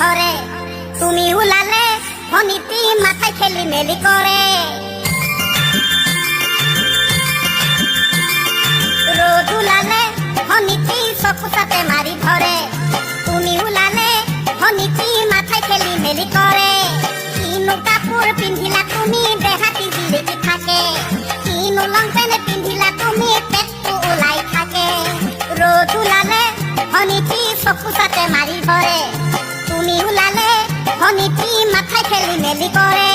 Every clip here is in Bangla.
ধরে তুমি উলালে হনিতি মাথায় খেলি মেলি করে রোদ উলালে হনিতি চকু চাতে মারি ধরে তুমি উলালে হনিতি মাথায় খেলি মেলি করে কিনো কাপোৰ পিন্ধিলা তুমি দেহাতি জিলিকি থাকে কিনো লং পেণ্ট পিন্ধিলা তুমি পেটটো ওলাই থাকে রোদ উলালে হনিতি চকু চাতে মারি ধরে তুমি উলালে হনিতি মাথায় খেলি মেলি করে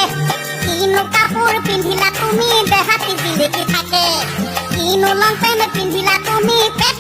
কিনো কাপোৰ পিন্ধিলা তুমি দেহাতি জিলিকি থাকে কিনো লং পেণ্ট পিন্ধিলা তুমি পেট